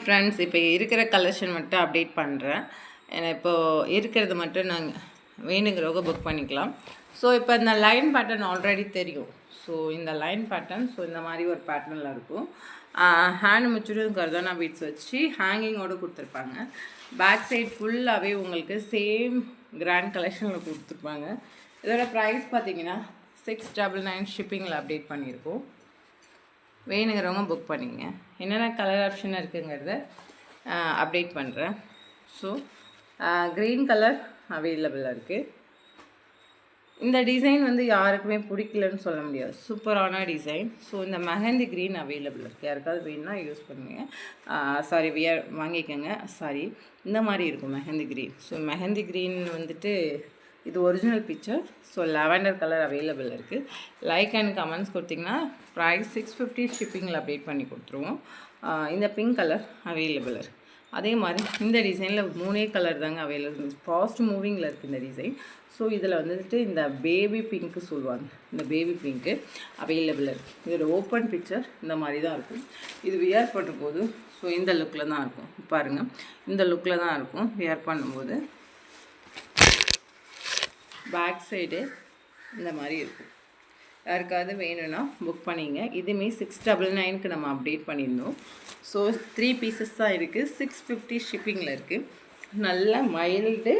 Friends, இப்போ இருக்கிற collection மட்டும் அப்டேட் பண்ணுறேன். ஏன்னா இப்போது இருக்கிறது மட்டும் நாங்கள் வேணுங்கிறவங்க புக் பண்ணிக்கலாம். ஸோ இப்போ இந்த லைன் பேட்டர்ன் ஆல்ரெடி தெரியும். ஸோ இந்த லைன் பேட்டர்ன் இந்த மாதிரி ஒரு பேட்டர்னில் இருக்கும். ஹேண்ட் முச்சுடும் கர்தானா பீட்ஸ் வச்சு ஹேங்கிங்கோடு கொடுத்துருப்பாங்க. பேக் சைட் ஃபுல்லாகவே உங்களுக்கு சேம் கிராண்ட் கலெக்ஷனில் கொடுத்துருப்பாங்க. இதோட ப்ரைஸ் பார்த்தீங்கன்னா 699 ஷிப்பிங்கில் அப்டேட் பண்ணியிருக்கோம். வேணுங்கிறவங்க புக் பண்ணிங்க. என்னென்ன கலர் ஆப்ஷன் இருக்குங்கிறத அப்டேட் பண்ணுறேன். ஸோ க்ரீன் கலர் அவைலபிளாக இருக்குது. இந்த டிசைன் யாருக்குமே பிடிக்கலன்னு சொல்ல முடியாது, சூப்பரான டிசைன். ஸோ இந்த மெஹந்தி க்ரீன் அவைலபிள் இருக்குது. யாருக்காவது வேணுன்னா யூஸ் பண்ணுங்க. சாரி வாங்கிக்கோங்க. சாரி, இந்த மாதிரி இருக்கும் mehndi green. So mehndi green இது original picture. So lavender colour available இருக்குது. லைக் அண்ட் கமெண்ட்ஸ் கொடுத்திங்கன்னா ப்ரைஸ் 650 ஷிப்பிங்கில் அப்டேட் பண்ணி கொடுத்துருவோம். இந்த பிங்க் கலர் அவைலபிள் இருக்குது. அதே மாதிரி இந்த டிசைனில் 3 கலர் தாங்க அவைலபிள். ஃபாஸ்ட் மூவிங்கில் இருக்குது இந்த டிசைன். ஸோ இதில் இந்த பேபி பிங்க்கு சொல்லுவாங்க, இந்த பேபி பிங்க்கு அவைலபிள் இருக்குது. இதோட ஓப்பன் பிக்சர் இந்த மாதிரி தான் இருக்கும். இது வியர் பண்ணும்போது இந்த லுக்கில் தான் இருக்கும். பாருங்கள், இந்த லுக்கில் தான் இருக்கும் வியர் பண்ணும்போது. பேக் சைடு இந்த மாதிரி இருக்கும். யாருக்காவது வேணும்னா புக் பண்ணிங்க. இதுவுமே 699க்கு நம்ம அப்டேட் பண்ணியிருந்தோம். ஸோ 3 பீசஸ் தான் இருக்குது. 650 ஷிப்பிங்கில் இருக்குது. நல்ல மைல்டு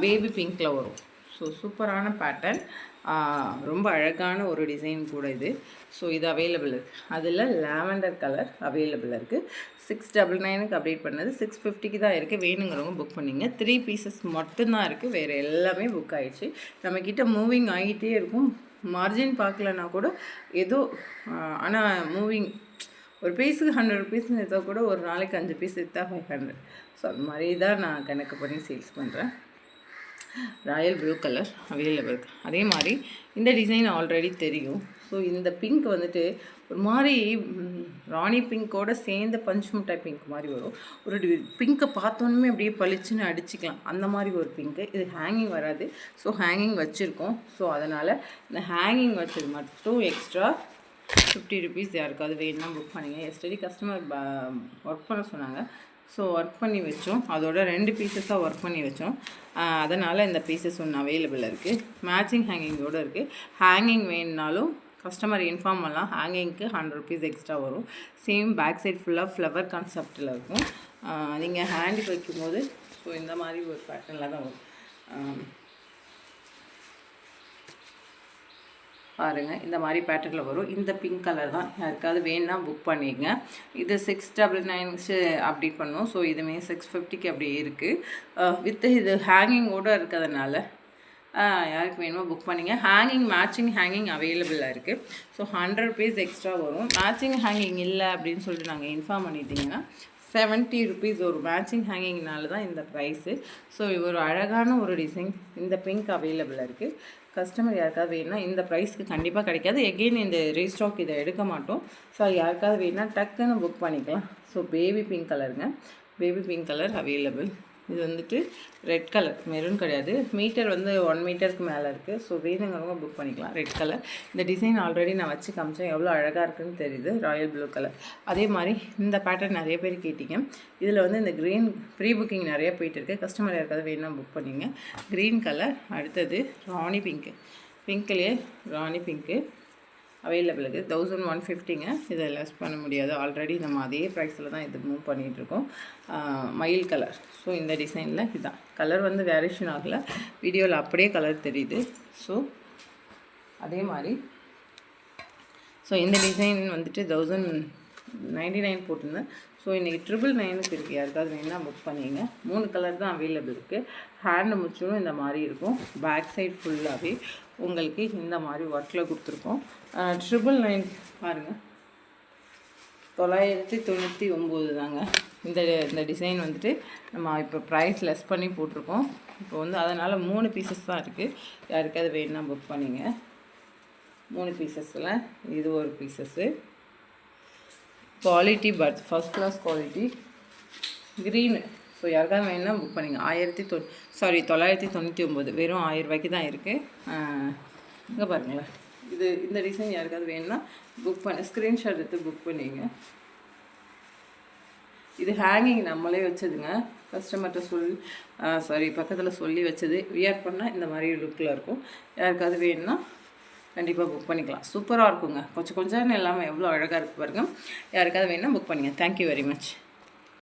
பேபி பிங்க்கில் வரும். ஸோ சூப்பரான பேட்டர்ன், ரொம்ப அழகான ஒரு டிசைன் கூட இது. ஸோ இது அவைலபிள் இருக்குது. அதில் லாவெண்டர் கலர் அவைலபிள் இருக்குது. 699க்கு அப்டேட் பண்ணது 650க்கு தான் இருக்குது. வேணுங்கிறவங்க புக் பண்ணிங்க. 3 பீசஸ் மட்டும்தான் இருக்குது. வேறு எல்லாமே புக் ஆகிடுச்சு. நம்மக்கிட்ட மூவிங் ஆகிட்டே இருக்கும். மார்ஜின் பார்க்கலன்னா கூட ஏதோ, ஆனால் மூவிங் ஒரு பீஸுக்கு 100 ருபீஸ்னு எடுத்தால் கூட ஒரு நாளைக்கு 5 பீஸ் எடுத்தா 500. ஸோ அது மாதிரி தான் நான் கணக்கு பண்ணி சேல்ஸ் பண்ணுறேன். ராயல் ப்ளூ கலர் அவைலபிள் இருக்குது. அதே மாதிரி இந்த டிசைன் ஆல்ரெடி தெரியும். ஸோ இந்த பிங்க் ஒரு மாதிரி ராணி பிங்க்கோடு சேர்ந்த பஞ்சு மிட்டாய் பிங்க் மாதிரி வரும். ஒரு பிங்க்கை பார்த்தோன்னே அப்படியே பளிச்சுன்னு அடிச்சுக்கலாம், அந்த மாதிரி ஒரு பிங்க்கு. இது ஹேங்கிங் வராது. ஸோ ஹேங்கிங் வச்சுருக்கோம். ஸோ அதனால் இந்த ஹேங்கிங் வச்சது மட்டும் எக்ஸ்ட்ரா 50 ருபீஸ். யாருக்காவது வேணும்னா புக் பண்ணிங்க. எஸ்டடி கஸ்டமர் ஒர்க் பண்ண சொன்னாங்க. ஸோ ஒர்க் பண்ணி வச்சோம். அதோட 2 பீசஸாக ஒர்க் பண்ணி வச்சோம். அதனால் இந்த பீசஸ் ஒன்று அவைலபிள் இருக்குது. மேட்சிங் ஹேங்கிங்கோடு இருக்குது. ஹேங்கிங் வேணுனாலும் கஸ்டமர் இன்ஃபார்ம் பண்ணலாம். ஹேங்கிங்க்கு 100 ருபீஸ் எக்ஸ்ட்ரா வரும். சேம் பேக் சைட் ஃபுல்லாக ஃப்ளவர் கான்செப்டில் இருக்கும். நீங்கள் ஹேண்டுக்கு வைக்கும்போது இந்த மாதிரி ஒரு பேட்டர்னில் தான் வரும். பாருங்கள், இந்த மாதிரி பேட்டர்னில் வரும். இந்த பிங்க் கலர் தான். யாருக்காவது வேணுன்னா புக் பண்ணிங்க. இது 699 அப்டேட் பண்ணோம். ஸோ இதுவுமே 650க்கு அப்படி இருக்குது. வித் இது ஹேங்கிங்கோடு இருக்கிறதுனால யாருக்கு வேணுமோ புக் பண்ணிங்க. ஹேங்கிங் மேட்சிங் ஹேங்கிங் அவைலபிளாக இருக்குது. ஸோ 100 ருபீஸ் எக்ஸ்ட்ரா வரும். மேட்சிங் ஹேங்கிங் இல்லை அப்படின்னு சொல்லிட்டு நாங்கள் இன்ஃபார்ம் பண்ணிட்டீங்கன்னா 70 ருபீஸ் ஒரு மேட்சிங் ஹேங்கிங்னால தான் இந்த ப்ரைஸு. ஸோ ஒரு அழகான ஒரு டிசைன். இந்த பிங்க் அவைலபிளாக இருக்குது. கஸ்டமர் யாருக்காவது வேணுன்னா இந்த ப்ரைஸ்க்கு கண்டிப்பாக கிடைக்காது. எகெயின் இந்த ரீஸ்டாக் இதை எடுக்க மாட்டோம். ஸோ யாருக்காவது வேணுன்னா டக்குன்னு புக் பண்ணிக்கலாம். ஸோ பேபி பிங்க் கலருங்க, பேபி பிங்க் கலர் அவைலபிள். இது ரெட் கலர், மெரூன் கிடையாது. மீட்டர் 1 மீட்டருக்கு மேலே இருக்குது. ஸோ வேணுங்கிறவங்க புக் பண்ணிக்கலாம். Red colour. இந்த டிசைன் ஆல்ரெடி நான் வச்சு காமிச்சேன், எவ்வளோ அழகாக இருக்குதுன்னு தெரியுது. Royal blue colour. அதே மாதிரி இந்த பேட்டர்ன் நிறைய பேர் கேட்டிங்க. இதில் இந்த க்ரீன் ப்ரீ புக்கிங் நிறைய போயிட்டுருக்கு. கஸ்டமர் யாருக்காவது வேணுன்னா புக் பண்ணிங்க. Green colour. அடுத்தது ராணி பிங்க்கு. பிங்க்லேயே ராணி பிங்க்கு அவைலபிள் இருக்குது. 1150ங்க. இதை லெஸ் பண்ண முடியாது. ஆல்ரெடி நம்ம அதே ப்ரைஸில் தான் இது மூவ் பண்ணிகிட்ருக்கோம். மயில் கலர். ஸோ இந்த டிசைனில் இதுதான் கலர் வேரியேஷன் ஆகலை. வீடியோவில் அப்படியே கலர் தெரியுது. ஸோ அதே மாதிரி இந்த டிசைன் 1099 போட்டிருந்தேன். ஸோ இன்றைக்கி 999க்கு இருக்குது. யாருக்காவது வேணுன்னா புக் பண்ணிங்க. 3 கலர் தான் அவைலபிள் இருக்குது. ஹேண்டு முச்சும் இந்த மாதிரி இருக்கும். பேக் சைட் ஃபுல்லாகவே உங்களுக்கு இந்த மாதிரி ஒர்க்கில் கொடுத்துருக்கோம். 999 பாருங்கள், 999 தாங்க. இந்த டிசைன் நம்ம இப்போ ப்ரைஸ் லெஸ் பண்ணி போட்டிருக்கோம். இப்போ அதனால் 3 பீசஸ் தான் இருக்குது. யாருக்காவது வேணுன்னா புக் பண்ணிங்க. 3 பீசஸில் இது ஒரு பீசஸ்ஸு. குவாலிட்டி பட்ஸ் first class quality green. So யாருக்காவது வேணுன்னா புக் பண்ணிங்க. 999 வெறும் 1000 ரூபாய்க்கு தான் இருக்குது. இங்கே பாருங்களேன், இந்த டிசைன் யாருக்காவது வேணுன்னா புக் பண்ண ஸ்க்ரீன்ஷாட் எடுத்து புக் பண்ணிங்க. இது ஹேங்கிங் நம்மளே வச்சதுங்க, கஸ்டமர்கிட்ட பக்கத்தில் சொல்லி வச்சது. வியர் பண்ணால் இந்த மாதிரி லுக்கில் இருக்கும். யாருக்காவது வேணும்னா கண்டிப்பாக புக் பண்ணிக்கலாம். சூப்பராக இருக்குங்க. கொஞ்சம் கொஞ்சம் இல்லாமல் எவ்வளோ அழகாக இருக்குது பாருங்கள். யாருக்காவது வேணும்னா புக் பண்ணுங்கள். Thank you very much.